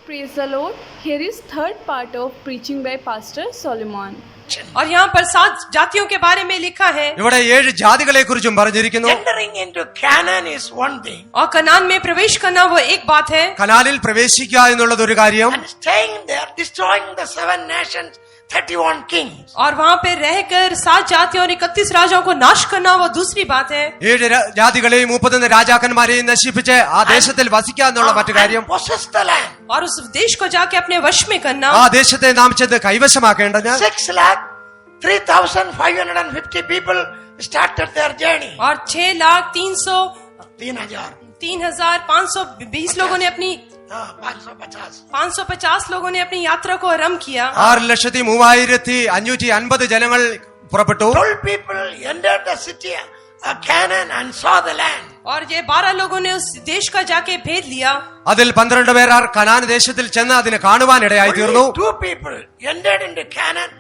Praise the Lord. Here is third part of preaching by Pastor Solomon. और यहाँ पर 7 जातियों के बारे में लिखा है ഇവിടെ 7 ജാതികളെ കുറിച്ചും പറഞ്ഞിരിക്കുന്നു. Entering into Canaan is one thing. और कनान में प्रवेश करना वो एक बात है. കനാനിൽ പ്രവേശിക്കുക എന്നുള്ളത് ഒരു കാര്യം. And staying there, destroying the 7 nations, 31 kings. और वहाँ पे रहकर 7 जातियों और 31 राजाओं को नाश करना वो दूसरी बात है. 7 ജാതികളെയും 31 രാജാക്കന്മാരെയും നശിപ്പിച്ച് ആ ദേശത്തിൽ വസിക്കുക എന്നുള്ള മറ്റു കാര്യം. And possess the land. और उस देश को जाके अपने वश में करना. ആ ദേശത്തെ നാം ചെന്ന് കൈവശമാക്കേണ്ടത്. 6,05,50 people started their journey. और 6,03,520 लोगों ने अपनी 550 लोगों ने अपनी यात्रा को आरंभ किया. 6,03,550 ജനങ്ങൾ പുറപ്പെട്ടു. 12 people entered the city of Canaan and saw the land. और ये 12 लोगों ने उस देश का जाके भेद लिया. അതിൽ 12 പേർ കനാൻ ദേശത്തിൽ ചെന്ന് അതിനെ കാണുവാനിടയായി തീർന്നു. Only 2 people entered into Canaan,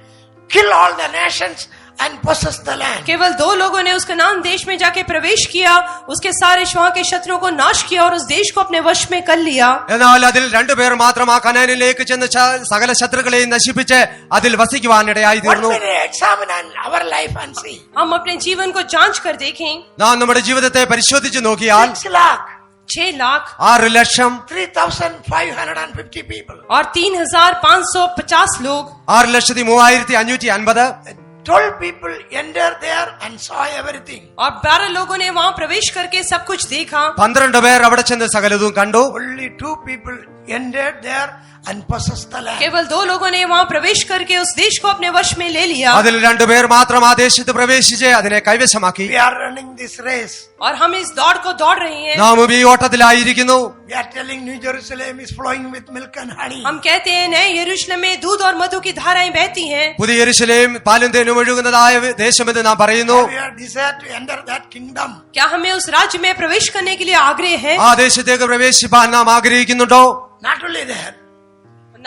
kill all the nations and possess the land. केवल 2 लोगों ने उस कनान देश में जाके प्रवेश किया, उसके सारे वहां के शत्रुओं को नाश किया और उस देश को अपने वश में कर लिया. എന്നാൽ അതിൽ 2 പേർ മാത്രം ആ കനാനിലേക്ക് ചെന്ന് സകല ശത്രുക്കളെയും നശിപ്പിച്ച് അതിൽ വസിക്കുവാനിടയായി തീർന്നു. What we examine our life and see. हम अपने जीवन को जांच कर देखें. നാം നമ്മുടെ ജീവിതത്തെ പരിശോധിച്ച് നോക്കിയാൽ 6 lakh 6 ലക്ഷം 3,550 people. और 3,550 लोग. 6,03,550. 12 people entered there and saw everything. और 12 लोगों ने वहां प्रवेश करके सब कुछ देखा. 12 പേർ അവിടെ ചെന്ന് സകലതും കണ്ടു. Only 2 people entered there and possessed the land. केवल 2 लोगों ने वहां प्रवेश करके उस देश को अपने वश में ले लिया. അതിൽ 2 പേർ മാത്രം ആ ദേശത്ത് പ്രവേശിച്ച് അതിനെ കൈവശമാക്കി. We are running this race. और हम इस दौड़ को दौड़ रहे हैं. നാം ഈ ഓട്ടത്തിലായിരിക്കുന്നു. We are telling New Jerusalem is flowing with milk and honey. हम कहते हैं नए यरूशलेम में दूध और मधु की धाराएं बहती हैं. പുതിയ യെരൂശലേം പാലും തേനും ഒഴുകുന്നതായ ദേശമെന്ന് നാം പറയുന്നു. We are desired to enter that kingdom. क्या हमें उस राज्य में प्रवेश करने के लिए आग्रह है? ആ ദേശത്തേക്ക് പ്രവേശിപ്പാൻ നാം ആഗ്രഹിക്കുന്നുണ്ടോ? Not only that.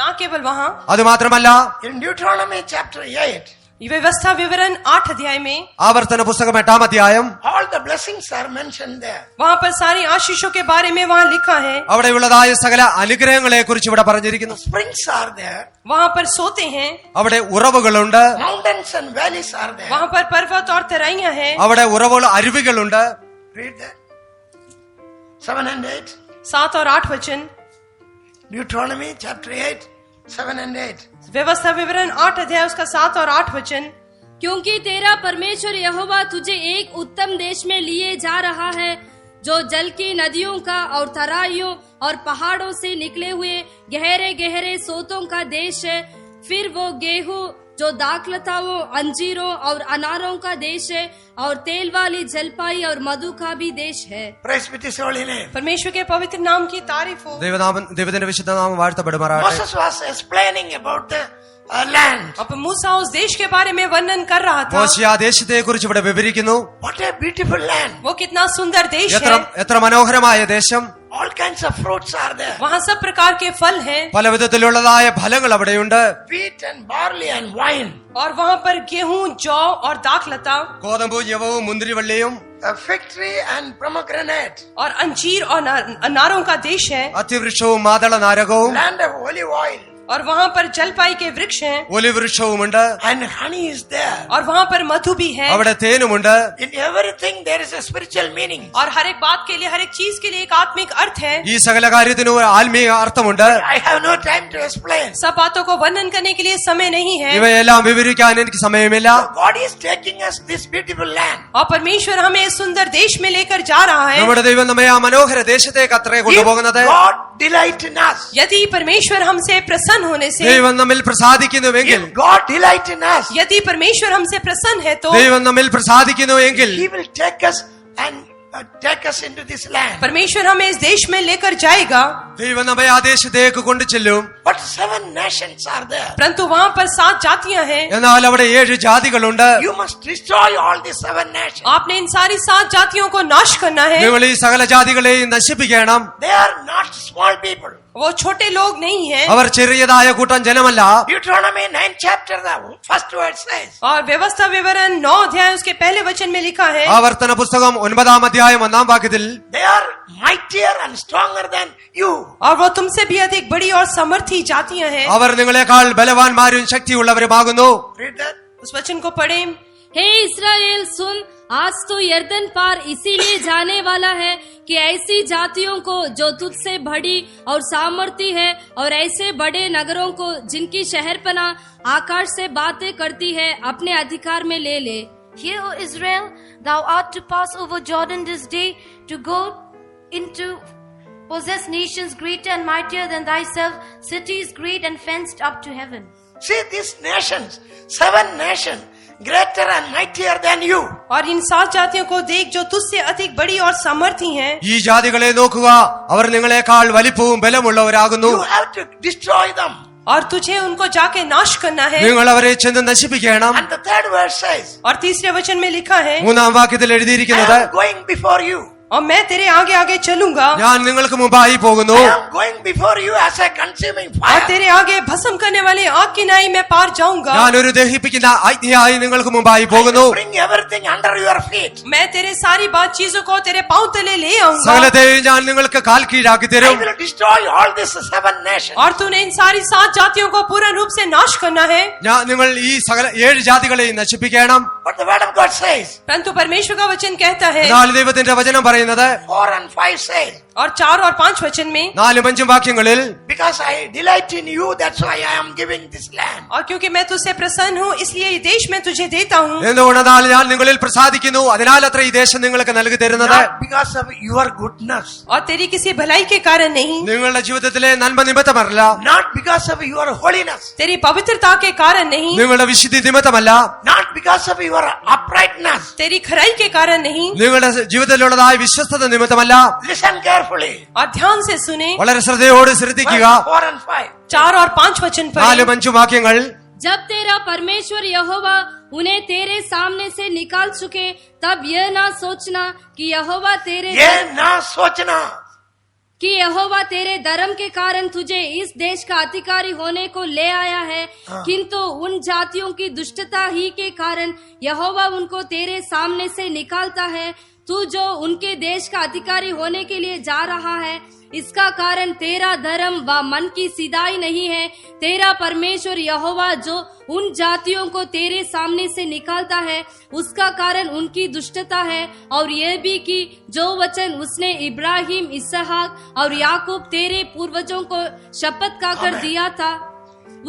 ना केवल वहाँ. അത് മാത്രമല്ല In Deuteronomy chapter 8. व्यवस्था विवरण 8 अध्याय में ആവർത്തന പുസ്തകം 8-ാം അധ്യായം All the blessings are mentioned there. वहाँ पर सारी आशीषों के बारे में वहाँ लिखा है. അവിടെയുള്ളതായ സകല അനുഗ്രഹങ്ങളെ കുറിച്ച് ഇവിടെ പറഞ്ഞിരിക്കുന്നു. Springs are there. वहाँ पर सोते हैं. അവിടെ ഉറവുകളുണ്ട്. Mountains and valleys are there. वहाँ पर पर्वत और तराइयां हैं. അവിടെ ഉറവുകൾ അരുവികളുണ്ട്. Read that. 7 and 8. 7 और 8 वचन. Deuteronomy chapter 8, 7 and 8. व्यवस्था विवरण 8 अध्याय उसका 7 और 8 वचन. क्योंकि तेरा परमेश्वर यहोवा तुझे एक उत्तम देश में लिए जा रहा है, जो जल की नदियों का और तराइयों और पहाड़ों से निकले हुए गहरे गहरे सोतों का देश है. फिर वो गेहूं जो दाखलताओं, अंजीरों और अनारों का देश है, और तेल वाली जलपाई और मधु का भी देश है. Praise be to his holy name. परमेश्वर के पवित्र नाम की तारीफ हो. ദൈവത്തിന്റെ വിശുദ്ധ നാമം വാഴ്ത്തപ്പെടുമാറാകട്ടെ. Moses was explaining about the land. अब मूसा उस देश के बारे में वर्णन कर रहा था. മോശെ ആ ദേശത്തെ കുറിച്ച് ഇവിടെ വിവരിക്കുന്നു. What a beautiful land. वो कितना सुंदर देश है. എത്ര മനോഹരമായ ദേശം. All kinds of fruits are there. वहाँ सब प्रकार के फल हैं. പല വിധത്തിലുള്ളതായ ഫലങ്ങൾ അവിടെയുണ്ട്. Wheat and barley and wine. और वहाँ पर गेहूं, जौ और दाखलता. ഗോതമ്പും യവവും മുന്തിരിവള്ളിയും A fig tree and pomegranate. और अंजीर और अनारों का देश है. അത്തിവൃക്ഷവും മാതള നാരകവും Land of olive oil. और वहाँ पर जलपाई के वृक्ष हैं. Olive വൃക്ഷവുമുണ്ട്. And honey is there. और वहाँ पर मधु भी है. അവിടെ തേനുമുണ്ട്. In everything there is a spiritual meaning. और हर एक बात के लिए, हर एक चीज के लिए एक आत्मिक अर्थ है. ഈ സകല കാര്യത്തിനും ഒരു ആത്മീയ അർത്ഥമുണ്ട്. I have no time to explain. सब बातों को वर्णन करने के लिए समय नहीं है. ഇവയെല്ലാം വിവരിക്കാൻ എനിക്ക് സമയമില്ല. God is taking us this beautiful land. और परमेश्वर हमें इस सुंदर देश में लेकर जा रहा है. നമ്മുടെ ദൈവം നമ്മെ ആ മനോഹര ദേശത്തേക്ക് അത്രേ If കൊണ്ടുപോകുന്നത്. God delight in us. यदि परमेश्वर हमसे प्रसन्न होने से, ദൈവം നമ്മിൽ പ്രസാദിക്കുന്നുവെങ്കിൽ, If God delight in us. यदि परमेश्वर हमसे प्रसन्न है तो ദൈവം നമ്മിൽ പ്രസാദിക്കുന്നുവെങ്കിൽ He will take us and take us into this land. परमेश्वर हमें इस देश में लेकर जाएगा. ദൈവം നമ്മെ ആ ദേശത്തേക്ക് കൊണ്ടു ചെല്ലും. But 7 nations are there. परंतु वहाँ पर 7 जातियां हैं. എന്നാൽ അവിടെ 7 ജാതികളുണ്ട്. You must destroy all these 7 nations. आपने इन सारी 7 जातियों को नाश करना है. നിങ്ങൾ ഈ സകല ജാതികളെയും നശിപ്പിക്കണം. They are not small people. वो छोटे लोग नहीं हैं। അവർ ചെറിയതായ കൂട്ടം ജനമല്ല. Deuteronomy 9 chapter, the first word says, और व्यवस्था विवरण 9 अध्याय उसके पहले वचन में लिखा है, ആവർത്തന പുസ്തകം 9-ാം അധ്യായം 1-ാം വാക്യത്തിൽ, they are mightier and stronger than you. और वो तुमसे भी अधिक बड़ी और समर्थी जातियां हैं। അവർ നിങ്ങളെക്കാൾ ബലവാന്മാരും ശക്തിയുള്ളവരുമാകുന്നു. Read that. उस वचन को पढ़ें। हे इस्राएल सुन, आज तो यर्दन पार इसीलिए जाने वाला है कि ऐसी जातियों को जो तुझसे बड़ी और सामर्थी है और ऐसे बड़े नगरों को जिनकी शहरपना आकाश से बातें करती है अपने अधिकार में ले ले। Hear, O Israel, thou art to pass over Jordan this day, to go into possess nations greater and mightier than thyself, cities great and fenced up to heaven. See these nations, 7 nations, greater and mightier than you. और इन 7 जातियों को देख जो तुझसे अधिक बड़ी और सामर्थी हैं। ഈ ജാതികളെ നോക്കുക, അവർ നിങ്ങളെക്കാൾ വലിപ്പവും ബലമുള്ളവരാകുന്നു. You have to destroy them. और तुझे उनको जाके नाश करना है। നിങ്ങൾ അവരെ ചെന്ന് നശിപ്പിക്കണം. And the third verse says, और तीसरे वचन में लिखा है, 3-ാം വാക്യത്തിൽ I എഴുതിയിരിക്കുന്നത്, am going before you. और मैं तेरे आगे आगे चलूंगा, ഞാൻ നിങ്ങൾക്ക് മുമ്പായി പോകുന്നു. I am going before you as a consuming और fire. तेरे आगे भस्म करने वाले आग की नाई मैं पार जाऊंगा। ഞാൻ ഒരു ദഹിപ്പിക്കുന്ന അഗ്നിയായി നിങ്ങൾക്ക് മുമ്പായി I പോകുന്നു. will bring everything under your feet. मैं तेरे सारी बात चीजों को तेरे पांव तले ले आऊंगा। സകലത്തെയും ഞാൻ നിങ്ങൾക്ക് കാൽ കീഴാക്കി I തരും. will destroy all these 7 nations. और तूने इन सारी 7 जातियों को पूर्ण रूप से नाश करना है। നിങ്ങൾ ഈ സകല 7 ജാതികളെയും നശിപ്പിക്കണം. But the word of God says, परंतु परमेश्वर का वचन कहता है, എന്നാൽ ദൈവത്തിന്റെ വചനം പറയുന്നത് 4 and 5 says, और 4 और 5 वचन में, 4-5 വാക്യങ്ങളിൽ, because I delight in you, that's why I am giving this land. और क्योंकि मैं तुझसे प्रसन्न हूँ इसलिए ये देश मैं तुझे देता हूँ। എന്തുകൊണ്ടെന്നാൽ ഞാൻ നിങ്ങളിൽ പ്രസാദിക്കുന്നു, അതിനാൽ അത്ര ഈ ദേശം നിങ്ങൾക്ക് നൽകി തരുന്നത്. Not because of your goodness, और तेरी किसी भलाई के कारण नहीं, നിങ്ങളുടെ ജീവിതത്തിലെ നന്മ നിമിത്തമല്ല, not because of your holiness, तेरी पवित्रता के कारण नहीं, നിങ്ങളുടെ വിശുദ്ധി നിമിത്തമല്ല, not because of your uprightness. तेरी खराई के कारण नहीं। നിങ്ങളുടെ ജീവിതത്തിലുള്ളതായ വിശ്വസ്തത നിമിത്തമല്ല. Listen carefully. और ध्यान से सुने വളരെ ശ്രദ്ധയോട് ശ്രദ്ധിക്കുക. Verse 4 and 5. 4 और 5 वचन पर, 4-5 വാക്യങ്ങൾ, जब तेरा परमेश्वर यहोवा उन्हें तेरे सामने से निकाल चुके, तब यह ना सोचना कि यहोवा तेरे धर्म के कारण तुझे इस देश का अधिकारी होने को ले आया है, किंतु उन जातियों की दुष्टता ही के कारण यहोवा उनको तेरे सामने से निकालता है। तू जो उनके देश का अधिकारी होने के लिए जा रहा है, इसका कारण तेरा धर्म व मन की सीधाई नहीं है। तेरा परमेश्वर यहोवा जो उन जातियों को तेरे सामने से निकालता है, उसका कारण उनकी दुष्टता है, और यह भी कि जो वचन उसने इब्राहिम, इसहाक और याकूब तेरे पूर्वजों को शपथ खाकर दिया था,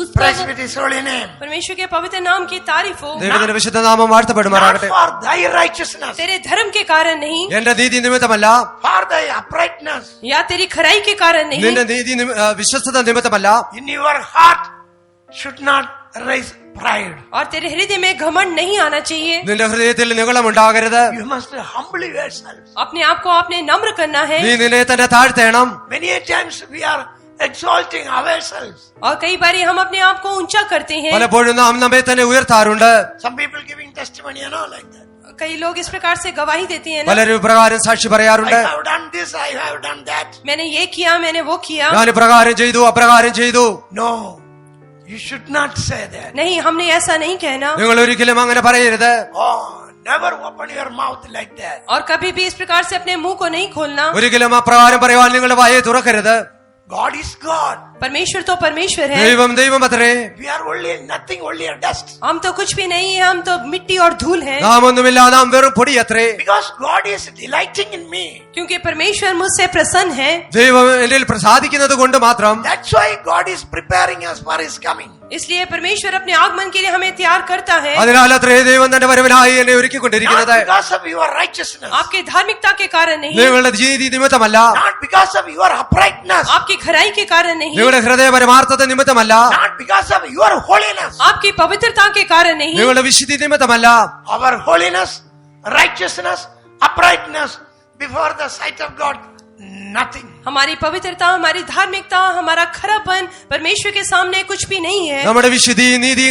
उस Praise पर be his holy name. परमेश्वर के पवित्र नाम की तारीफ हो। ദൈവത്തിന്റെ വിശുദ്ധ നാമം Not വാഴ്ത്തപ്പെടുമാറാകട്ടെ. for thy righteousness, तेरे धर्म के कारण नहीं, എന്റെ നീതി നിമിത്തമല്ല, for thy uprightness. या तेरी खराई के कारण नहीं, നിന്റെ നീതി വിശ്വസ്തത നിമിത്തമല്ല. In your heart should not raise pride. और तेरे हृदय में घमंड नहीं आना चाहिए। നിന്റെ ഹൃദയത്തിൽ നിഗളമുണ്ടാകരുത്. You must humble yourself. अपने आप को आपने नम्र करना है। നീ നിന്നെ തന്നെ താഴ്ത്തേണം. Many a times we are exalting ourselves. और कई बारी हम अपने आप को ऊंचा करते हैं। പലപ്പോഴും നാം നമ്മെ തന്നെ ഉയർത്താറുണ്ട്. Some people giving testimony, like that. कई लोग इस प्रकार से गवाही देते हैं ना, പലരും പ്രകാരം സാക്ഷി I പറയാറുണ്ട്. have done this, I have done that. मैंने ये किया, मैंने वो किया। ഞാൻ പ്രകാരം ചെയ്തു, അപ്രകാരം ചെയ്തു. No, you should not say that. नहीं, हमने ऐसा नहीं कहना। നിങ്ങൾ ഒരിക്കലും അങ്ങനെ പറയരുത്. Oh, never open your mouth like that. और कभी भी इस प्रकार से अपने मुंह को नहीं खोलना। ഒരിക്കലും അപ്രകാരം പറയുവാൻ നിങ്ങളുടെ വായെ തുറക്കരുത്. God is God. परमेश्वर तो परमेश्वर है, ദൈവം ദൈവം അത്രേ. We are only nothing, only a dust. हम तो कुछ भी नहीं है, हम तो मिट्टी और धूल हैं। നാം ഒന്നുമില്ല, നാം വെറും പൊടി അത്രേ. Because God is delighting in me. क्योंकि परमेश्वर मुझसे प्रसन्न है, ദൈവം എന്നിൽ പ്രസാദിക്കുന്നത് കൊണ്ട് മാത്രം. That's why God is preparing us for His coming. इसलिए परमेश्वर अपने आगमन के लिए हमें तैयार करता है। അതിനാൽ അത്രേ ദൈവം തന്റെ വരവിനായി എന്നെ Not ഒരുക്കിക്കൊണ്ടിരിക്കുന്നത്. because of your righteousness. आपकी धार्मिकता के कारण नहीं, നിങ്ങളുടെ നീതി നിമിത്തമല്ല, Not because of your uprightness. आपकी खराई के कारण नहीं, നിങ്ങളുടെ ഹൃദയ പരമാർത്ഥത നിമിത്തമല്ല, Not because of your holiness. आपकी पवित्रता के कारण नहीं, നിങ്ങളുടെ വിശുദ്ധി നിമിത്തമല്ല. Our holiness, righteousness, uprightness before the sight of God, nothing. हमारी पवित्रता, हमारी धार्मिकता, हमारा खरापन परमेश्वर के सामने कुछ भी नहीं है। നമ്മുടെ വിശുദ്ധി, നീതി,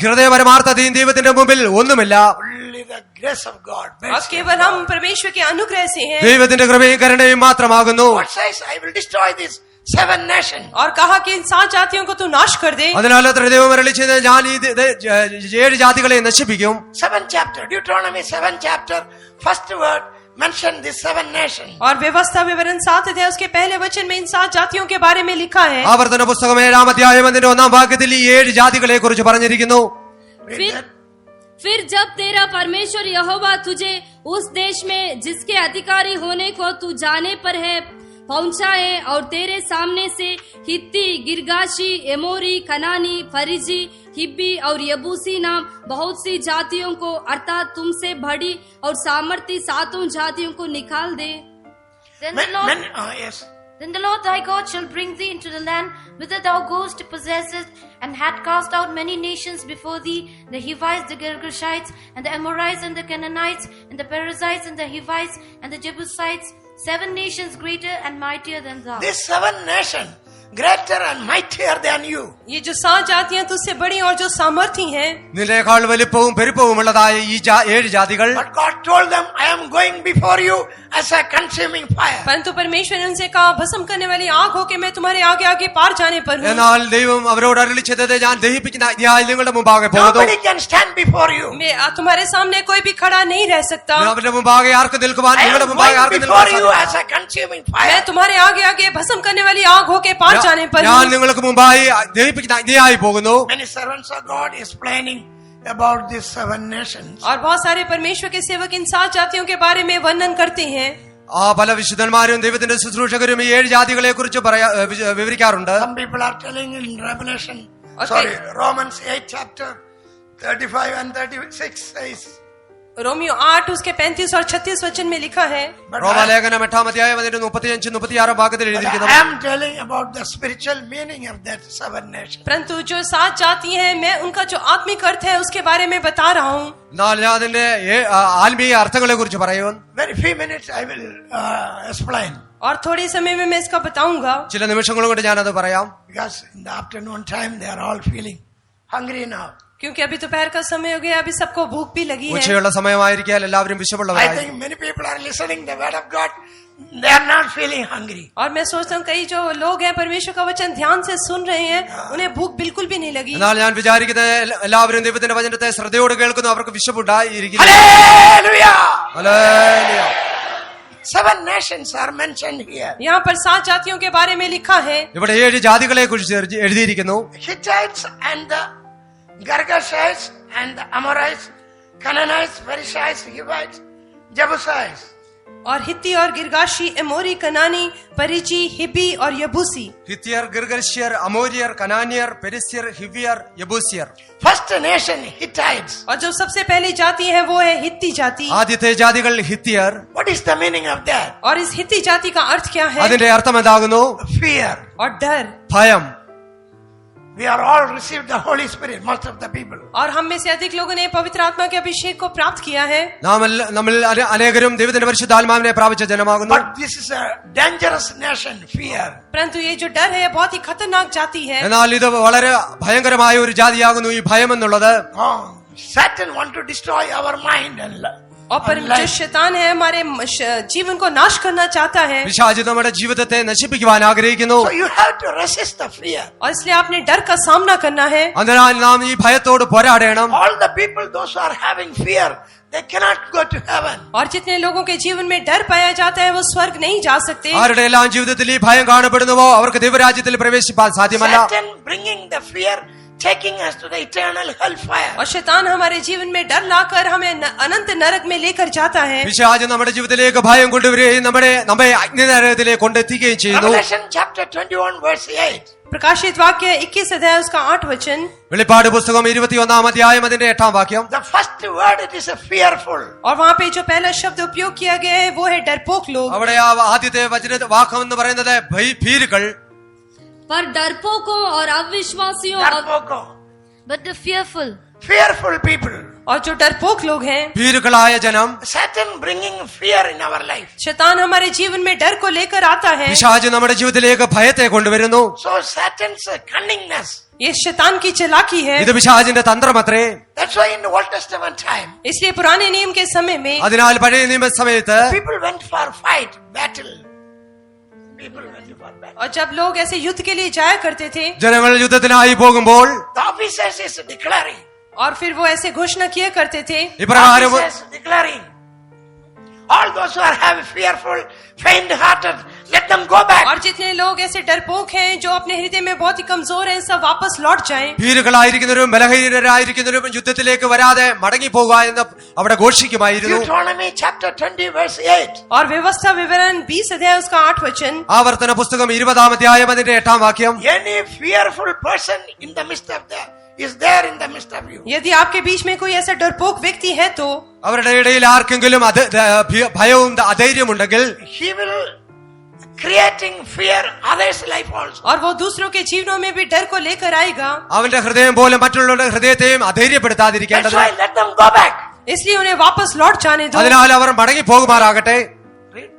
ഹൃദയ പരമാർത്ഥതയും ദൈവത്തിന്റെ മുമ്പിൽ ഒന്നുമില്ല. Only the grace of God. और केवल हम परमेश्वर के अनुग्रह से हैं। ദൈവത്തിന്റെ കൃപയും കരുണയും മാത്രമാകുന്നു. God says, I will destroy these 7 nations. और कहा कि इन 7 जातियों को तू नाश कर दे। അതിനാൽ അത്ര ദൈവം അരുളി ചെയ്ത് ഞാൻ ഈ 7 ജാതികളെ നശിപ്പിക്കും. 7th chapter, Deuteronomy 7th chapter, first word mentioned these 7 nations. और व्यवस्था विवरण 7 अध्याय उसके पहले वचन में इन 7 जातियों के बारे में लिखा है। ആവർത്തന പുസ്തകം 7-ാം അധ്യായം അതിന്റെ 1-ാം വാക്യത്തിൽ ഈ 7 ജാതികളെ കുറിച്ച് പറഞ്ഞിരിക്കുന്നു. Read that. फिर जब तेरा परमेश्वर यहोवा तुझे उस देश में जिसके अधिकारी होने को तू जाने पर है पहुंचाए और तेरे सामने से हित्ती, गिरगाशी, एमोरी, कनानी, फरिजी, हिब्बी और यबूसी नाम बहुत सी जातियों को अर्थात तुमसे बड़ी और सामर्थी 7 जातियों को निकाल दे। Yes. Then the Lord thy God shall bring thee into the land whither thou goest to possess it, and hath cast out many nations before thee, the Hivites, the Girgashites, and the Amorites, and the Canaanites, and the Perizzites, and the Hivites, and the Jebusites, 7 nations greater and mightier than thou. These 7 nations greater and mightier than you. ये जो 7 जातियां तुझसे बड़ी और जो सामर्थी हैं, നിന്നേക്കാൾ വലിപ്പവും പെരുപ്പവുമുള്ളതായ ഈ 7 ജാതികൾ, But God told them, I am going before you as a consuming fire. परंतु परमेश्वर ने उनसे कहा भस्म करने वाली आग हो के मैं तुम्हारे आगे आगे पार जाने पर हूँ। എന്നാൽ ദൈവം അവരോട് അരുളി ചെയ്തത് ഞാൻ ദഹിപ്പിക്കുന്ന അഗ്നിയായി നിങ്ങളുടെ മുമ്പാകെ പോകുന്നു. Nobody can stand before you. मैं तुम्हारे सामने कोई भी खड़ा नहीं रह सकता। അവരുടെ മുമ്പാകെ ആർക്ക് നിൽക്കുവാൻ, I am നിങ്ങളുടെ മുമ്പാകെ going ആർക്ക് before you നിൽക്കുവാൻ as a consuming मैं fire. तुम्हारे आगे आगे भस्म करने वाली आग हो के पार जाने पर ഞാൻ हूँ। നിങ്ങൾക്ക് മുമ്പായി ദഹിപ്പിക്കുന്ന അഗ്നിയായി പോകുന്നു. Many servants of God is explaining about these 7 nations. और बहुत सारे परमेश्वर के सेवक इन 7 जातियों के बारे में वर्णन करते हैं। ആ പല വിശുദ്ധന്മാരും ദൈവത്തിന്റെ ശുശ്രൂഷകരും ഈ 7 ജാതികളെ കുറിച്ച് വിവരിക്കാറുണ്ട്. Some people are telling in Revelation, Okay. Romans 8 chapter 35 and 36 says, Romeo 8 उसके 35 और 36 वचन में लिखा है। but റോമാലേഖനം 8-ാം അധ്യായം അതിന്റെ 35-36 ഭാഗത്തിൽ എഴുതിയിരിക്കുന്നു. I am telling about the spiritual meaning of that 7 nations. परंतु जो 7 जाति हैं मैं उनका जो आत्मिक अर्थ है उसके बारे में बता रहा हूँ। എന്നാൽ ഞാൻ അതിന്റെ ആത്മീയ അർത്ഥങ്ങളെ കുറിച്ച് പറയുവാൻ Very few minutes I will explain. और थोड़े समय में मैं इसका बताऊंगा, ചില നിമിഷങ്ങൾ കൊണ്ട് ഞാനത് പറയാം. Because in the afternoon time they are all feeling hungry now. क्योंकि अभी दोपहर का समय हो गया, अभी सबको भूख भी लगी है। ഉച്ചയുള്ള സമയമായിരിക്കാൻ എല്ലാവരും I വിശപ്പുള്ളവരായി. think many people are listening the word of God. They are not feeling hungry. और मैं सोचता हूँ कई जो लोग हैं परमेश्वर का वचन ध्यान से सुन रहे हैं, उन्हें भूख बिल्कुल भी नहीं लगी। എന്നാൽ ഞാൻ വിചാരിക്കുന്നത് എല്ലാവരും ദൈവത്തിന്റെ വചനത്തെ ശ്രദ്ധയോടെ കേൾക്കുന്നു, അവർക്ക് വിശപ്പുണ്ടായിരിക്കുന്നു. Hallelujah! Hallelujah. 7 nations are mentioned here. यहाँ पर 7 जातियों के बारे में लिखा है। ഇവിടെ 7 ജാതികളെ കുറിച്ച് എഴുതിയിരിക്കുന്നു. Hittites and the Girgashites and the Amorites, Canaanites, Perizzites, Hivites, Jebusites. और हित्ती और गिरगाशी, एमोरी, कनानी, परिची, हिब्बी और यबूसी। ഹിത്യർ, ഗിർഗശ്യർ, അമോര്യർ, കനാന്യർ, പെരിസ്യർ, ഹിവ്യർ, യബൂസ്യർ. First nation, Hittites. और जो सबसे पहली जाति है वो है हित्ती जाति। ആദ്യത്തെ ജാതികൾ ഹിത്യർ. What is the meaning of that? और इस हित्ती जाति का अर्थ क्या है? അതിന്റെ അർത്ഥം എന്താകുന്നു? Fear. और डर। ഭയം. We are all received the Holy Spirit, most of the people. और हम में से अधिक लोगों ने पवित्र आत्मा के अभिषेक को प्राप्त किया है। നമ്മിൽ അനേകരും ദൈവത്തിന്റെ പരിശുദ്ധാത്മാവിനെ പ്രാപിച്ച ജനമാകുന്നു. But this is a dangerous nation, fear. परंतु ये जो डर है बहुत ही खतरनाक जाति है। എന്നാൽ ഇത് വളരെ ഭയങ്കരമായ ഒരു ജാതിയാകുന്നു ഈ ഭയം എന്നുള്ളത്. Satan want to destroy our mind and और पर जो शैतान है हमारे जीवन को नाश करना चाहता है। പിശാച് നമ്മുടെ ജീവിതത്തെ നശിപ്പിക്കുവാൻ ആഗ്രഹിക്കുന്നു. So you have to resist the fear. और इसलिए आपने डर का सामना करना है। അതിനാൽ നാം ഈ ഭയത്തോട് പോരാടണം. All the people, those who are having fear, they cannot go to heaven. और जितने लोगों के जीवन में डर पाया जाता है वो स्वर्ग नहीं जा सकते। ആരുടെ എല്ലാം ജീവിതത്തിൽ ഈ ഭയം കാണപ്പെടുന്നുവോ അവർക്ക് ദൈവരാജ്യത്തിൽ പ്രവേശിപ്പാൻ സാധ്യമല്ല. Satan bringing the fear, taking us to the eternal hellfire. और शैतान हमारे जीवन में डर लाकर हमें अनंत नरक में लेकर जाता है। പിശാച് നമ്മുടെ ജീവിതത്തിലേക്ക് ഭയം കൊണ്ടുവരികയും നമ്മെ അഗ്നിനരകത്തിലേക്ക് കൊണ്ടെത്തിക്കുകയും ചെയ്യുന്നു. Revelation chapter 21 verse 8. प्रकाशित वाक्य 21 अध्याय उसका 8 वचन। വെളിപ്പാട് പുസ്തകം 21-ാം അധ്യായം അതിന്റെ 8-ാം വാക്യം. The first word, it is a fearful. और वहाँ पे जो पहला शब्द उपयोग किया गया है वो है डरपोक लोग। അവിടെ ആ ആദ്യത്തെ വാക്യം എന്ന് പറയുന്നത് ഭീരുക്കൾ. पर डरपोकों और अविश्वासियों Darpoko. But the fearful, Fearful people. और जो डरपोक लोग हैं, ഭീരുക്കളായ ജനം. Satan bringing fear in our life. शैतान हमारे जीवन में डर को लेकर आता है। പിശാച് നമ്മുടെ ജീവിതത്തിലേക്ക് ഭയത്തെ കൊണ്ടുവരുന്നു. So Satan's cunningness. ये शैतान की चालाकी है। ഇത് പിശാചിന്റെ തന്ത്രമത്രേ. That's why in the Old Testament time, इसलिए पुराने नियम के समय में അതിനാൽ പഴയ നിയമ സമയത്ത് people went for fight, battle. people went for battle. और जब लोग ऐसे युद्ध के लिए जाया करते थे ജനങ്ങൾ യുദ്ധത്തിനായി പോകുമ്പോൾ The officers is declaring. और फिर वो ऐसे घोषणा किया करते थे, ഇപ്രകാരം Officers declaring. All those who are have fearful, faint-hearted, let them go back. और जितने लोग ऐसे डरपोक हैं जो अपने हृदय में बहुत ही कमजोर हैं, सब वापस लौट जाएं। ഭീരുക്കളായിരിക്കുന്നവരും ബലഹീനരായിരിക്കുന്നവരും യുദ്ധത്തിലേക്ക് വരാതെ മടങ്ങിപ്പോകുക എന്ന് അവിടെ ഘോഷിക്കുമായിരുന്നു. Deuteronomy chapter 20 verse 8. और व्यवस्था विवरण 20 अध्याय उसका 8 वचन, ആവർത്തന പുസ്തകം 20 അധ്യായം അതിന്റെ 8 വാക്യം. Any fearful person in the midst of them is there in the midst of you. यदि आपके बीच में कोई ऐसा डरपोक व्यक्ति है तो അവരുടെ ഇടയിൽ ആർക്കെങ്കിലും ഭയവും അധൈര്യമുണ്ടെങ്കിൽ He will creating fear others' life also. और वो दूसरों के जीवनों में भी डर को लेकर आएगा, അവന്റെ ഹൃദയം പോലെ മറ്റുള്ളവരുടെ ഹൃദയത്തെയും That's അധൈര്യപ്പെടുത്താതിരിക്കേണ്ടത്. why let them go back. इसलिए उन्हें वापस लौट जाने दो। അതിനാൽ അവർ മടങ്ങി പോകുമാറാകട്ടെ. Read.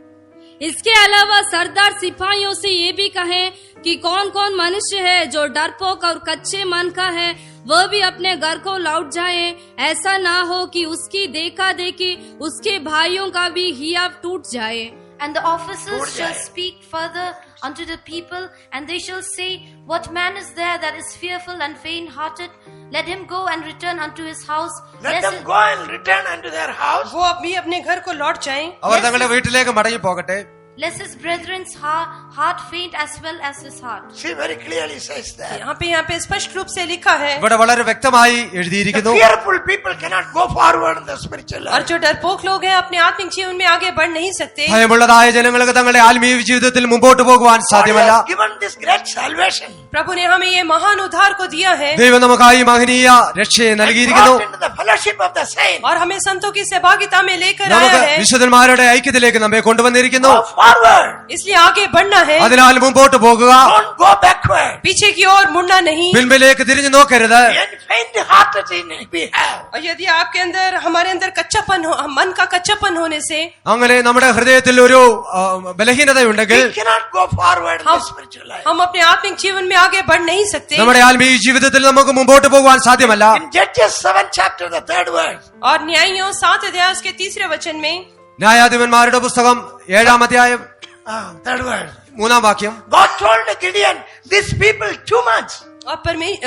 इसके अलावा सरदार सिपाहियों से ये भी कहें कि कौन कौन मनुष्य है जो डरपोक और कच्चे मन का है, वह भी अपने घर को लौट जाए। ऐसा ना हो कि उसकी देखा देखी उसके भाइयों का भी हिया टूट जाए। And the officers shall speak further unto the people, and they shall say, What man is there that is fearful and faint-hearted? Let him go and return unto his house. Let them go and return unto their house. वो भी अपने घर को लौट जाएं, അവർ തങ്ങളുടെ വീട്ടിലേക്ക് മടങ്ങി പോകട്ടെ. Lest his brethren's heart faint as well as his heart. See, very clearly says that. यहाँ पे स्पष्ट रूप से लिखा है। ഇവിടെ വളരെ വ്യക്തമായി The എഴുതിയിരിക്കുന്നു. fearful people cannot go forward in the spiritual और life. जो डरपोक लोग हैं अपने आत्मिक जीवन में आगे बढ़ नहीं सकते। ഭയമുള്ളതായ ജനങ്ങൾക്ക് തങ്ങളുടെ ആത്മീയ ജീവിതത്തിൽ മുമ്പോട്ട് പോകുവാൻ God സാധ്യമല്ല. has given this great salvation. प्रभु ने हमें ये महान उद्धार को दिया है ദൈവം നമുക്കായി മഹനീയ രക്ഷയെ And നൽകിയിരിക്കുന്നു. brought into the fellowship of the saints. और हमें संतों की सहभागिता में लेकर आया നമുക്ക് है, വിശുദ്ധന്മാരുടെ ഐക്യത്തിലേക്ക് നമ്മെ കൊണ്ടുവന്നിരിക്കുന്നു. Go forward. इसलिए आगे बढ़ना है, അതിനാൽ മുമ്പോട്ട് പോകുക, Don't go backward. पीछे की ओर मुड़ना नहीं। പിൻപിലേക്ക് തിരിഞ്ഞു നോക്കരുത്. And faint-hearted in we have. और यदि आपके अंदर हमारे अंदर कच्चापन हो, मन का कच्चापन होने से അങ്ങനെ നമ്മുടെ ഹൃദയത്തിൽ ഒരു ബലഹീനതയുണ്ടെങ്കിൽ We cannot go forward in the spiritual life. हम अपने आत्मिक जीवन में आगे बढ़ नहीं सकते। നമ്മുടെ ആത്മീയ ജീവിതത്തിൽ നമുക്ക് മുമ്പോട്ട് പോകുവാൻ സാധ്യമല്ല. In Judges 7 chapter, the 3rd verse. और न्यायियों 7 अध्याय उसके 3 वचन में, ന്യായാധിപന്മാരുടെ പുസ്തകം 7 അധ്യായം 3rd verse. 3 വാക്യം. God told Gideon, these people too much. और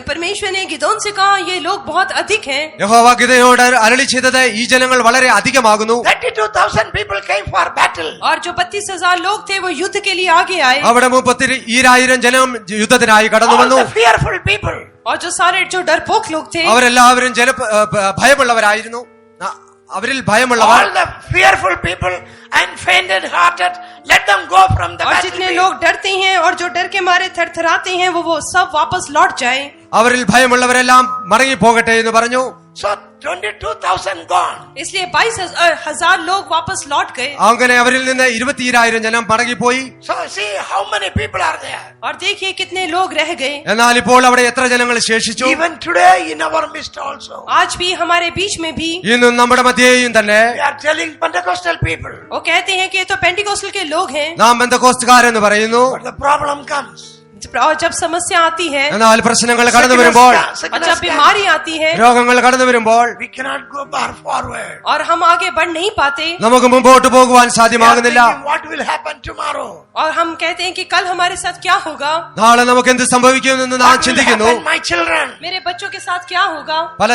परमेश्वर ने गिदोन से कहा, ये लोग बहुत अधिक हैं। യഹോവ ഗിദെയോട് അരുളി ചെയ്തത്, ഈ ജനങ്ങൾ വളരെ അധികമാകുന്നു. 32,000 people came for battle. और जो 32,000 लोग थे वो युद्ध के लिए आगे आए। അവിടെ 32,000 ജനം യുദ്ധത്തിനായി കടന്നു All വന്നു. the fearful people. और जो सारे जो डरपोक लोग थे, അവരെല്ലാവരും ഭയമുള്ളവരായിരുന്നു. അവരിൽ ഭയമുള്ളവർ, All the fearful people and fainted-hearted, let them go from the और battle. जितने लोग डरते हैं और जो डर के मारे थरथराते हैं, वो सब वापस लौट जाएं। അവരിൽ ഭയമുള്ളവരെല്ലാം മടങ്ങി പോകട്ടെ എന്ന് പറഞ്ഞു. So 22,000 gone. इसलिए 22,000 लोग वापस लौट गए। അങ്ങനെ അവരിൽ നിന്ന് 22,000 ജനം മടങ്ങിപ്പോയി. So see how many people are there. और देखिए कितने लोग रह गए। എന്നാൽ ഇപ്പോൾ അവിടെ എത്ര ജനങ്ങൾ ശേഷിച്ചു? Even today in our midst also. आज भी हमारे बीच में भी ഇന്നും നമ്മുടെ മധ്യേയും തന്നെ We are telling Pentecostal people. वो कहते हैं कि ये तो पेंटिकोस्टल के लोग हैं। നാം ബെന്തക്കോസ്തുകാരെന്ന് പറയുന്നു. But the problem comes. और जब समस्या आती है എന്നാൽ പ്രശ്നങ്ങൾ കടന്നു വരുമ്പോൾ, और जब बीमारी आती है രോഗങ്ങൾ കടന്നു വരുമ്പോൾ we cannot go forward. और हम आगे बढ़ नहीं पाते, നമുക്ക് മുമ്പോട്ട് പോകുവാൻ We are സാധ്യമാകുന്നില്ല. thinking what will happen tomorrow. और हम कहते हैं कि कल हमारे साथ क्या होगा, നാളെ നമുക്ക് എന്ത് സംഭവിക്കുമെന്ന് നാം What will ചിന്തിക്കുന്നു. happen my children. मेरे बच्चों के साथ क्या होगा। പല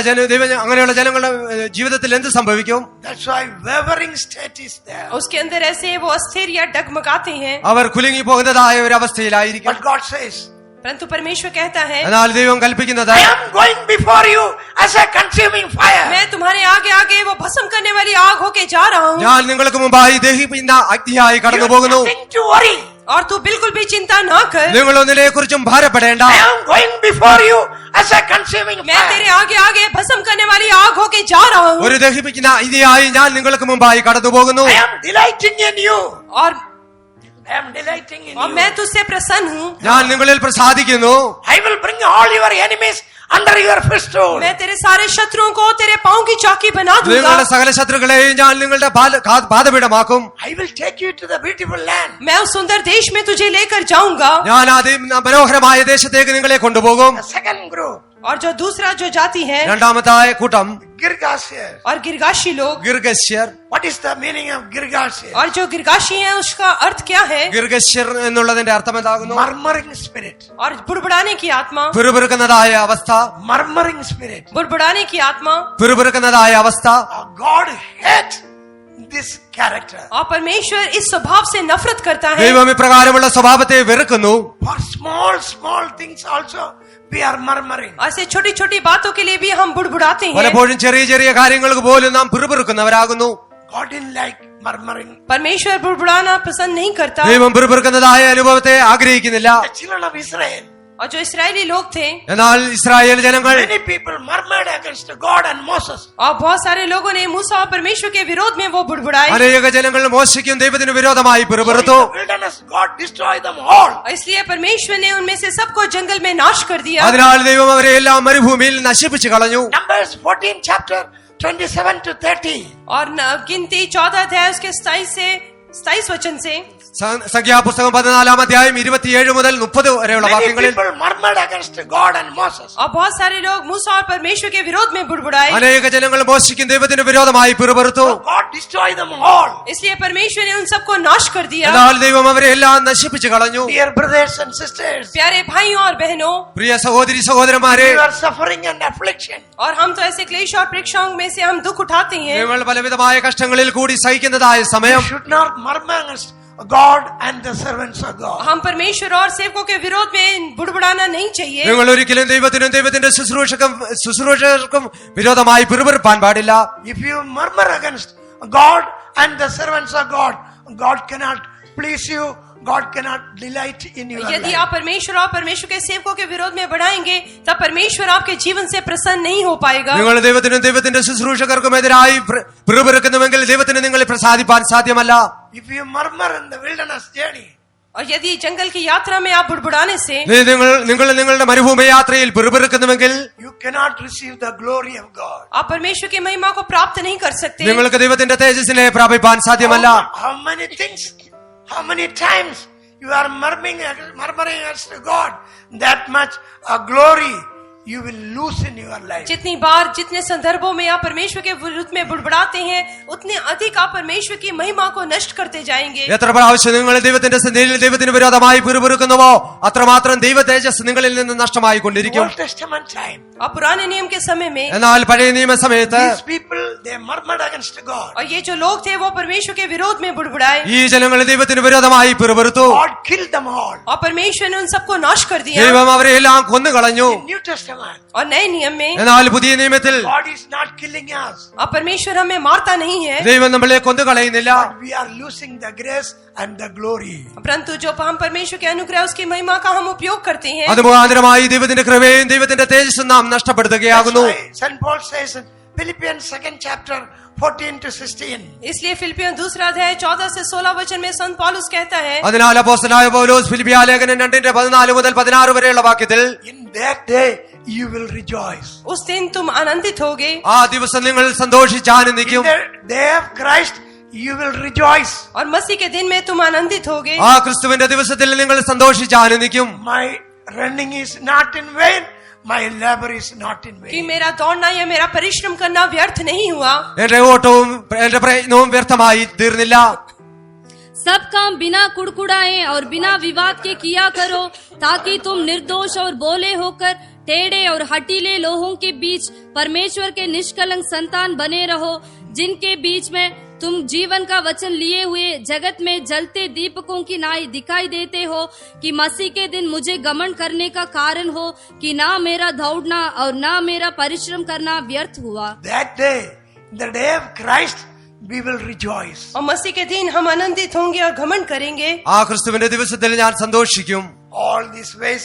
അങ്ങനെയുള്ള ജനങ്ങളുടെ ജീവിതത്തിൽ എന്ത് സംഭവിക്കും? That's why wavering state is there. उसके अंदर ऐसे वो अस्थिर या डगमगाते हैं। അവർ കുലുങ്ങി പോകുന്നതായ ഒരു അവസ്ഥയിലായിരിക്കും. But God says, परंतु परमेश्वर कहता है, എന്നാൽ ദൈവം കൽപ്പിക്കുന്നത്, I am going before you as a consuming fire. मैं तुम्हारे आगे आगे वो भस्म करने वाली आग होके जा रहा हूँ, ഞാൻ നിങ്ങൾക്ക് മുമ്പായി ദഹിപ്പിക്കുന്ന അഗ്നിയായി You കടന്നു have പോകുന്നു. nothing to worry. और तू बिल्कुल भी चिंता ना कर। നിങ്ങൾ ഒന്നിനെ കുറിച്ചും ഭാരപ്പെടേണ്ട. I am going before you as a consuming मैं तेरे fire. आगे आगे भस्म करने वाली आग होके जा रहा हूँ, ഒരു ദഹിപ്പിക്കുന്ന അഗ്നിയായി ഞാൻ നിങ്ങൾക്ക് മുമ്പായി കടന്നു പോകുന്നു. I am delighting in you. और I am delighting in और you. मैं तुझसे प्रसन्न हूँ। ഞാൻ നിങ്ങളിൽ പ്രസാദിക്കുന്നു. I will bring all your enemies under your footstool. मैं तेरे सारे शत्रुओं को तेरे पाँव की चौकी बना दूंगा। നിങ്ങളുടെ സകല ശത്രുക്കളെയും ഞാൻ നിങ്ങളുടെ പാദപീഠമാക്കും. I will take you to the beautiful land. मैं उस सुंदर देश में तुझे लेकर जाऊंगा। ഞാൻ മനോഹരമായ ദേശത്തേക്ക് നിങ്ങളെ കൊണ്ടുപോകും. The second group. और जो दूसरा जो जाति है രണ്ടാമതായ കൂട്ടം Girgashiyas. और गिरगाशी लोग। ഗിർഗശ്യർ. What is the meaning of Girgashiyas? और जो गिरगाशी है उसका अर्थ क्या है? ഗിർഗശ്യർ എന്നുള്ളതിന്റെ അർത്ഥം എന്താകുന്നു? Murmuring spirit. और बुड़बुड़ाने की आत्मा। പിറുപിറുക്കുന്നതായ അവസ്ഥ. Murmuring spirit. बुड़बुड़ाने की आत्मा। പിറുപിറുക്കുന്നതായ അവസ്ഥ. God hates this character. और परमेश्वर इस स्वभाव से नफरत करता है। ദൈവം ഇപ്രകാരമുള്ള സ്വഭാവത്തെ വെറുക്കുന്നു. For small things also we are murmuring. ऐसे छोटी छोटी बातों के लिए भी हम बुड़बुड़ाते हैं। പലപ്പോഴും ചെറിയ ചെറിയ കാര്യങ്ങൾക്ക് പോലും നാം പിറുപിറുക്കുന്നവരാകുന്നു. God didn't like murmuring. परमेश्वर बुड़बुड़ाना पसंद नहीं करता। ദൈവം പിറുപിറുക്കുന്നതായ അനുഭവത്തെ ആഗ്രഹിക്കുന്നില്ല. The children of Israel. और जो इस्राएली लोग थे, എന്നാൽ ഇസ്രായേൽ ജനങ്ങൾ Many people murmured against God and Moses. और बहुत सारे लोगों ने मूसा और परमेश्वर के विरोध में वो बुड़बुड़ाए। അനേക ജനങ്ങൾ മോശയ്ക്കും ദൈവത്തിന് വിരോധമായി So in പിറുപിറുത്തു. the wilderness, God destroyed them all. और इसलिए परमेश्वर ने उनमें से सबको जंगल में नाश कर दिया। അതിനാൽ ദൈവം അവരെ എല്ലാം മരുഭൂമിയിൽ നശിപ്പിച്ചു കളഞ്ഞു. Numbers 14 chapter 27 to 30. और गिनती 14 अध्याय उसके 27 वचन से സംഖ്യാപുസ്തകം 14 അധ്യായം 27 മുതൽ 30 വരെയുള്ള Many വാക്യങ്ങളിൽ people murmured against God and Moses. और बहुत सारे लोग मूसा और परमेश्वर के विरोध में बुड़बुड़ाए। അനേക ജനങ്ങൾ മോശയ്ക്കും ദൈവത്തിന് വിരോധമായി പിറുപിറുത്തു. So God destroyed them all. इसलिए परमेश्वर ने उन सबको नाश कर दिया। എന്നാൽ ദൈവം അവരെ എല്ലാം നശിപ്പിച്ചു കളഞ്ഞു. Dear brothers and sisters, प्यारे भाइयों और बहनों, പ്രിയ സഹോദരി സഹോദരന്മാരെ, we are suffering and affliction. और हम तो ऐसे क्लेश और परीक्षाओं में से हम दुख उठाते हैं। നിങ്ങൾ പലവിധമായ കഷ്ടങ്ങളിൽ കൂടി സഹിക്കുന്നതായ We സമയം should not murmur against God and the servants of God. हम परमेश्वर और सेवकों के विरोध में बुड़बुड़ाना नहीं चाहिए। നിങ്ങൾ ഒരിക്കലും ദൈവത്തിനും ദൈവത്തിന്റെ ശുശ്രൂഷകർക്കും വിരോധമായി പിറുപിറുപ്പാൻ പാടില്ല. If you murmur against God and the servants of God, God cannot please you. God cannot delight in your यदि life. आप परमेश्वर और परमेश्वर के सेवकों के विरोध में बढ़ाएंगे तब परमेश्वर आपके जीवन से प्रसन्न नहीं हो पाएगा। നിങ്ങൾ ദൈവത്തിനും ദൈവത്തിന്റെ ശുശ്രൂഷകർക്കും എതിരായി പിറുപിറുക്കുന്നുവെങ്കിൽ ദൈവത്തിന് നിങ്ങളെ പ്രസാദിപ്പാൻ സാധ്യമല്ല. If you murmur in the wilderness journey, और यदि जंगल की यात्रा में आप बुड़बुड़ाने से നിങ്ങൾ നിങ്ങളുടെ മരുഭൂമി യാത്രയിൽ പിറുപിറുക്കുന്നുവെങ്കിൽ you cannot receive the glory of God. आप परमेश्वर की महिमा को प्राप्त नहीं कर सकते। നിങ്ങൾക്ക് ദൈവത്തിന്റെ തേജസ്സിനെ പ്രാപിപ്പാൻ സാധ്യമല്ല. How many times you are murmuring against God, that much glory you will lose in your life. जितनी बार जितने संदर्भों में आप परमेश्वर के विरुद्ध में बुड़बुड़ाते हैं उतने अधिक आप परमेश्वर की महिमा को नष्ट करते जाएंगे। എത്ര പ്രാവശ്യം നിങ്ങൾ ദൈവത്തിന്റെ സന്നിധിയിൽ ദൈവത്തിന് വിരോധമായി പിറുപിറുക്കുന്നുവോ അത്രമാത്രം ദൈവ തേജസ് നിങ്ങളിൽ നിന്ന് നഷ്ടമായി കൊണ്ടിരിക്കും. Old Testament time, और पुराने नियम के समय में എന്നാൽ പഴയ നിയമ സമയത്ത് these people, they murmured against God. और ये जो लोग थे वो परमेश्वर के विरोध में बुड़बुड़ाए ഈ ജനങ്ങൾ ദൈവത്തിന് വിരോധമായി പിറുപിറുത്തു. God killed them all. और परमेश्वर ने उन सबको नाश कर दिया। ദൈവം അവരെ എല്ലാം കൊന്നുകളഞ്ഞു. In New Testament, और नए नियम में എന്നാൽ പുതിയ നിയമത്തിൽ God is not killing us, अब परमेश्वर हमें मारता नहीं है, ദൈവം നമ്മളെ കൊന്നുകളയുന്നില്ല. but we are losing the grace and the glory. परंतु जो हम परमेश्वर के अनुग्रह उसकी महिमा का हम उपयोग करते हैं। അത് മുഖാന്തരമായി ദൈവത്തിന്റെ കൃപയും ദൈവത്തിന്റെ തേജസ്സും നാം നഷ്ടപ്പെടുത്തുകയാകുന്നു. That's why St. Paul says in Philippians 2nd chapter 14 to 16. इसलिए फिलिपियों 2 अध्याय 14 से 16 वचन में संत पौलुस कहता है, അതിനാൽ അപ്പോസ്തലനായ പൗലോസ് ഫിലിപ്പിയ ലേഖനം 2:14 മുതൽ 16 വരെയുള്ള വാക്യത്തിൽ In that day you will rejoice. उस दिन तुम आनंदित होगे। ആ ദിവസം നിങ്ങൾ സന്തോഷിച്ച് In ആനന്ദിക്കും. the day of Christ you will rejoice. और मसीह के दिन में तुम आनंदित होगे। ആ ക്രിസ്തുവിന്റെ ദിവസത്തിൽ നിങ്ങൾ സന്തോഷിച്ച് ആനന്ദിക്കും. My running is not in vain. My labor is not in कि vain. मेरा दौड़ना या मेरा परिश्रम करना व्यर्थ नहीं हुआ। എന്റെ ഓട്ടവും എന്റെ പ്രയത്നവും വ്യർത്ഥമായി തീർന്നില്ല. सब काम बिना कुड़कुड़ाए और बिना विवाद के किया करो, ताकि तुम निर्दोष और बोले होकर टेढ़े और हटीले लोगों के बीच परमेश्वर के निष्कलंक संतान बने रहो, जिनके बीच में तुम जीवन का वचन लिए हुए जगत में जलते दीपकों की नाई दिखाई देते हो, कि मसीह के दिन मुझे घमंड करने का कारण हो कि ना मेरा दौड़ना और ना मेरा परिश्रम करना व्यर्थ हुआ। That day, the day of Christ, we will rejoice. और मसीह के दिन हम आनंदित होंगे और घमंड करेंगे। ആ ക്രിസ്തുവിന്റെ ദിവസത്തിൽ ഞാൻ സന്തോഷിക്കും. All these ways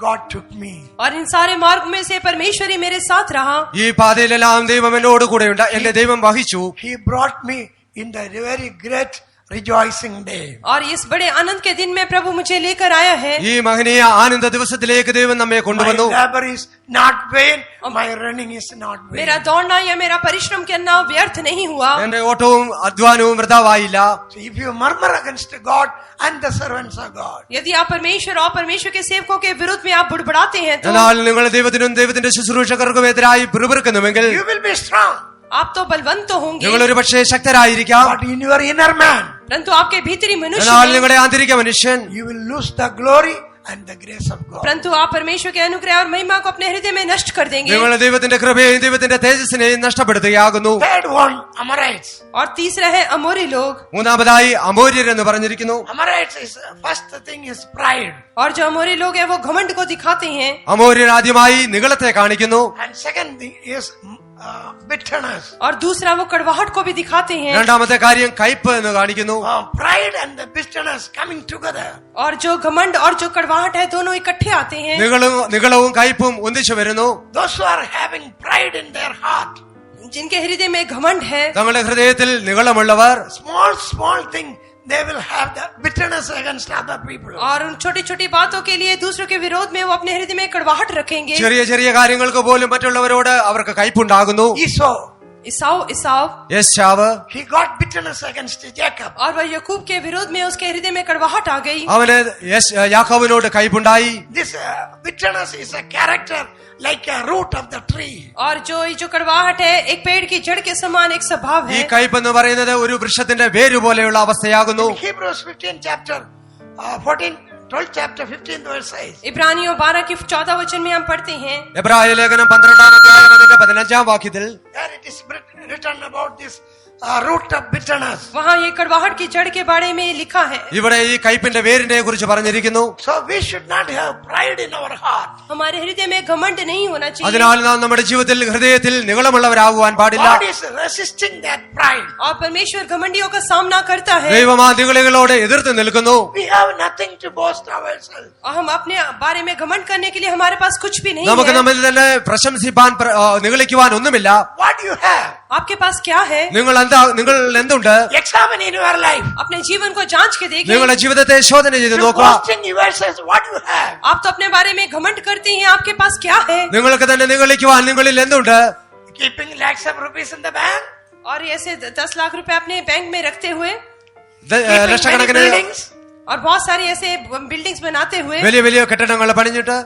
God took me. और इन सारे मार्ग में से परमेश्वर ही मेरे साथ रहा। ഈ പാതയിലെല്ലാം ദൈവം എന്നോട് കൂടെയുണ്ട്. എന്റെ ദൈവം വഹിച്ചു. He brought me in the very great rejoicing day. और इस बड़े आनंद के दिन में प्रभु मुझे लेकर आया है। ഈ മഹനീയ ആനന്ദ ദിവസത്തിലേക്ക് ദൈവം നമ്മെ My കൊണ്ടുവന്നു. labor is not vain, my running is not vain. मेरा दौड़ना या मेरा परिश्रम करना व्यर्थ नहीं हुआ। എന്റെ ഓട്ടവും അധ്വാനവും വൃഥാവായില്ല. So if you murmur against God and the servants of God, यदि आप परमेश्वर और परमेश्वर के सेवकों के विरुद्ध में आप बुड़बुड़ाते हैं तो എന്നാൽ നിങ്ങൾ ദൈവത്തിനും ദൈവത്തിന്റെ ശുശ്രൂഷകർക്കും എതിരായി പിറുപിറുക്കുന്നുവെങ്കിൽ you will be strong. आप तो बलवंत तो होंगे, നിങ്ങൾ ഒരു പക്ഷേ ശക്തരായിരിക്കാം. But in your inner man, परंतु आपके भीतरी मनुष्य എന്നാൽ में, നിങ്ങളുടെ ആന്തരിക മനുഷ്യൻ you will lose the glory and the grace of God. परंतु आप परमेश्वर के अनुग्रह और महिमा को अपने हृदय में नष्ट कर देंगे। നിങ്ങൾ ദൈവത്തിന്റെ കൃപയെയും ദൈവത്തിന്റെ തേജസ്സിനെയും നഷ്ടപ്പെടുത്തുകയാകുന്നു. Third one, Amorites. और तीसरा है अमोरी लोग। മൂന്നാമതായി അമോര്യർ എന്ന് പറഞ്ഞിരിക്കുന്നു. Amorites is first thing is pride, और जो अमोरी लोग हैं वो घमंड को दिखाते हैं, അമോര്യർ ആദ്യമായി നിഗളത്തെ കാണിക്കുന്നു. and second thing is bitterness. और दूसरा वो कड़वाहट को भी दिखाते हैं। രണ്ടാമത്തെ കാര്യം കയ്പ് എന്ന് കാണിക്കുന്നു. Pride and the bitterness coming together. और जो घमंड और जो कड़वाहट है दोनों इकट्ठे आते हैं। നികളവും കയ്പും ഒന്നിച്ചു വരുന്നു. Those who are having pride in their heart, जिनके हृदय में घमंड है, തങ്ങളുടെ ഹൃദയത്തിൽ നികളമുള്ളവർ small thing, they will have the bitterness against other people. और उन छोटी छोटी बातों के लिए दूसरों के विरोध में वो अपने हृदय में कड़वाहट रखेंगे। ചെറിയ ചെറിയ കാര്യങ്ങൾക്ക് പോലും മറ്റുള്ളവരോട് അവർക്ക് കയ്പുണ്ടാകുന്നു. Esau, इसाव യേശാവ് he got bitterness against Jacob. और वह याकूब के विरोध में उसके हृदय में कड़वाहट आ गई। അവന് യാക്കോബിനോട് കയ്പുണ്ടായി. This bitterness is a character like a root of the tree. और जो कड़वाहट है एक पेड़ की जड़ के समान एक स्वभाव ഈ है। കയ്പ് എന്ന് പറയുന്നത് ഒരു വൃക്ഷത്തിന്റെ വേര് പോലെയുള്ള അവസ്ഥയാകുന്നു. Hebrews 15 chapter 12 chapter 15 verse says, इब्रानियों 12 की 14 वचन में हम पढ़ते हैं, എബ്രായ ലേഖനം 12-ാം അധ്യായം അതിന്റെ 15-ാം വാക്യത്തിൽ there it is written about this root of bitterness. वहाँ ये कड़वाहट की जड़ के बारे में लिखा है। ഇവിടെ ഈ കയ്പിന്റെ വേരിനെ കുറിച്ച് പറഞ്ഞിരിക്കുന്നു. So we should not have pride in our heart. हमारे हृदय में घमंड नहीं होना चाहिए। അതിനാൽ നാം നമ്മുടെ ജീവിതത്തിൽ ഹൃദയത്തിൽ നികളമുള്ളവരാകുവാൻ പാടില്ല. God is resisting that pride. और परमेश्वर घमंडियों का सामना करता है। ദൈവം ആ നിഗളികളോട് എതിർത്ത് നിൽക്കുന്നു. We have nothing to boast ourselves. और हम अपने बारे में घमंड करने के लिए हमारे पास कुछ भी नहीं നമുക്ക് है। നമ്മിൽ തന്നെ പ്രശംസിപ്പാൻ നിഗളിക്കുവാൻ ഒന്നുമില്ല. What do you have? आपके पास क्या है? നിങ്ങൾ എന്തുണ്ട്? Examine in your life. अपने जीवन को जांच के देखिए। നിങ്ങളുടെ ജീവിതത്തെ ശോധന ചെയ്ത് You നോക്കുക. boast in yourselves. What do you have? आप तो अपने बारे में घमंड करते हैं, आपके पास क्या है? നിങ്ങൾക്ക് തന്നെ നിഗളിക്കുവാൻ നിങ്ങളിൽ എന്തുണ്ട്? Keeping lakhs of rupees in the bank. और ऐसे 10 लाख रुपए अपने बैंक में रखते हुए Keeping many ലക്ഷക്കണക്കിന് buildings. और बहुत सारी ऐसे बिल्डिंग्स बनाते हुए വലിയ വലിയ കെട്ടിടങ്ങൾ പണിഞ്ഞിട്ട്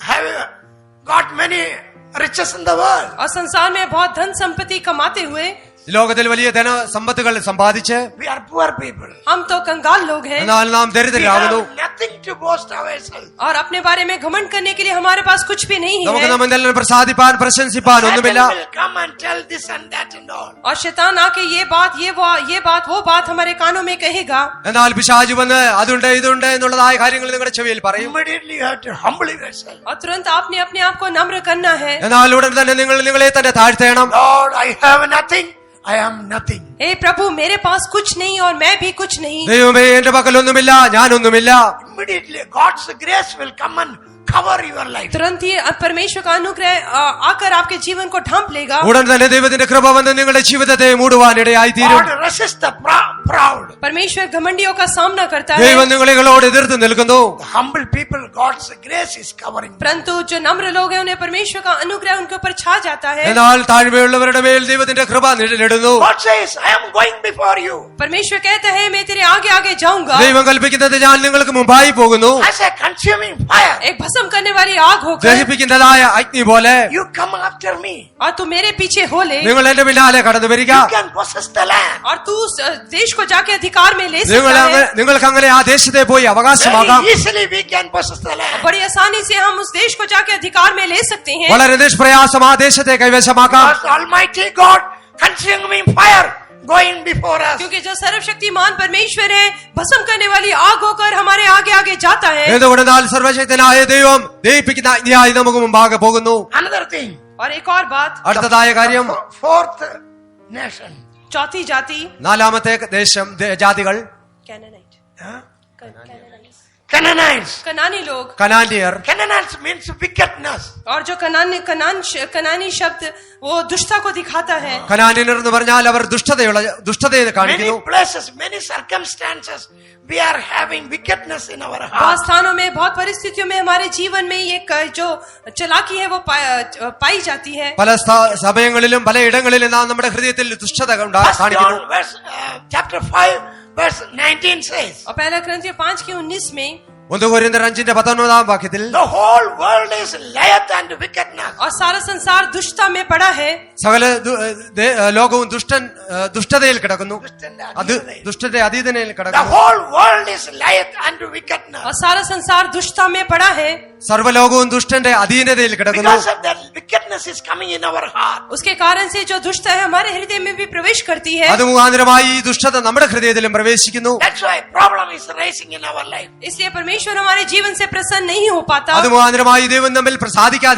Have got many riches in the world. और संसार में बहुत धन संपत्ति कमाते हुए ലോകത്തിൽ വലിയ ധനസമ്പത്തുകൾ സമ്പാദിച്ച് We are poor people. हम तो कंगाल लोग हैं। എന്നാൽ നാം We ദരിദ്രരാകുന്നു. have nothing to boast ourselves. और अपने बारे में घमंड करने के लिए हमारे पास कुछ भी नहीं നമുക്ക് है। നമ്മിൽ തന്നെ പ്രസാദിപ്പാൻ പ്രശംസിപ്പാൻ ഒന്നുമില്ല. Satan will come and tell this and that and all. और शैतान आके ये बात वो बात हमारे कानों में कहेगा। എന്നാൽ പിശാച് വന്ന് അതുണ്ട് ഇതുണ്ട് എന്നുള്ളതായ കാര്യങ്ങൾ നിങ്ങളുടെ ചെവിയിൽ പറയും. Immediately you have to humble yourself. और तुरंत आपने अपने आप को नम्र करना है। എന്നാൽ ഉടൻ തന്നെ നിങ്ങളെ തന്നെ താഴ്ത്തേണം. Lord, I have nothing. I am nothing. हे प्रभु, मेरे पास कुछ नहीं और मैं भी कुछ नहीं। ദൈവമേ, എന്റെ പക്കലൊന്നുമില്ല, ഞാനൊന്നുമില്ല. Immediately God's grace will come and cover your life. तुरंत ही परमेश्वर का अनुग्रह आकर आपके जीवन को ढांप लेगा। ഉടൻ തന്നെ ദൈവത്തിന്റെ കൃപ വന്ന് നിങ്ങളുടെ ജീവിതത്തെ മൂടുവാനിടയായി തീരും. God resists the proud. परमेश्वर घमंडियों का सामना करता है, ദൈവം നിങ്ങളോട് എതിർത്ത് നിൽക്കുന്നു. The humble people, God's grace is covering. परंतु जो नम्र लोग हैं उन्हें परमेश्वर का अनुग्रह उनके ऊपर छा जाता है। എന്നാൽ താഴ്മയുള്ളവരുടെ മേൽ ദൈവത്തിന്റെ കൃപ നിഴലിടുന്നു. God says, I am going before you. परमेश्वर कहता है मैं तेरे आगे आगे जाऊंगा। ദൈവം കൽപ്പിക്കുന്നത് ഞാൻ നിങ്ങൾക്ക് മുമ്പായി പോകുന്നു. As a consuming fire. एक भस्म करने वाली आग होकर ദഹിപ്പിക്കുന്നതായ അഗ്നി പോലെ You come after me. और तू मेरे पीछे हो ले നിങ്ങൾ എന്റെ പിന്നാലെ കടന്നു വരിക. You can possess the land. और तू उस देश को जाके अधिकार में ले നിങ്ങൾ सकता है। നിങ്ങൾക്ക് അങ്ങനെ ആ ദേശത്തെ പോയി അവകാശമാകാം. Very easily we can possess the land. बड़ी आसानी से हम उस देश को जाके अधिकार में ले सकते हैं, വളരെ നിഷ്പ്രയാസം ആ ദേശത്തെ കൈവശമാക്കാം. Because Almighty God, consuming fire, going before us. क्योंकि जो सर्वशक्तिमान परमेश्वर है भस्म करने वाली आग होकर हमारे आगे आगे जाता है। എന്തുകൊണ്ടെന്നാൽ സർവശക്തനായ ദൈവം ദഹിപ്പിക്കുന്ന അഗ്നിയായി നമുക്ക് മുമ്പാകെ പോകുന്നു. Another thing. और एक और बात, അടുത്തതായ കാര്യം, Fourth nation. चौथी जाति നാലാമത്തെ ദേശം ജാതികൾ कैनानाइट। Huh? Canaanites. कनानी लोग, കനാന്യർ. Canaanites means wickedness. और जो कनानी शब्द वो दुष्टता को दिखाता है. കനാന്യർ എന്ന് പറഞ്ഞാൽ അവർ ദുഷ്ടതയെ Many കാണിക്കുന്നു. places, many circumstances, we are having wickedness in our बहुत heart. स्थानों में, बहुत परिस्थितियों में हमारे जीवन में ये जो चलाकी है वो पाई जाती है. പല സമയങ്ങളിലും പലയിടങ്ങളിലും നാം നമ്മുടെ ഹൃദയത്തിൽ ദുഷ്ടത First കാണിക്കുന്നു. John chapter 5 verse 19 says, और पहला Corinthians 5:19 में 1 കൊരിന്ത്യർ 5:19 വാക്യത്തിൽ the whole world is lieth and wickedness. और सारा संसार दुष्टता में पड़ा है. സകല ലോകവും ദുഷ്ടതയിൽ കിടക്കുന്നു. അത് ദുഷ്ടന്റെ അധീനതയിൽ The കിടക്കുന്നു. whole world is lieth and wickedness. और सारा संसार दुष्टता में पड़ा है. സർവ്വലോകവും ദുഷ്ടന്റെ അധീനതയിൽ കിടക്കുന്നു. Because of that wickedness is coming in our heart. उसके कारण से जो दुष्टता है हमारे हृदय में भी प्रवेश करती है. അത് മുഖാന്തരമായി ഈ ദുഷ്ടത നമ്മുടെ ഹൃദയത്തിലും പ്രവേശിക്കുന്നു. That's why problem is rising in our life. इसलिए परमेश्वर हमारे जीवन से प्रसन्न नहीं हो पाता. അത് മുഖാന്തരമായി ദൈവം തമ്മിൽ പ്രസാദിക്കാതെ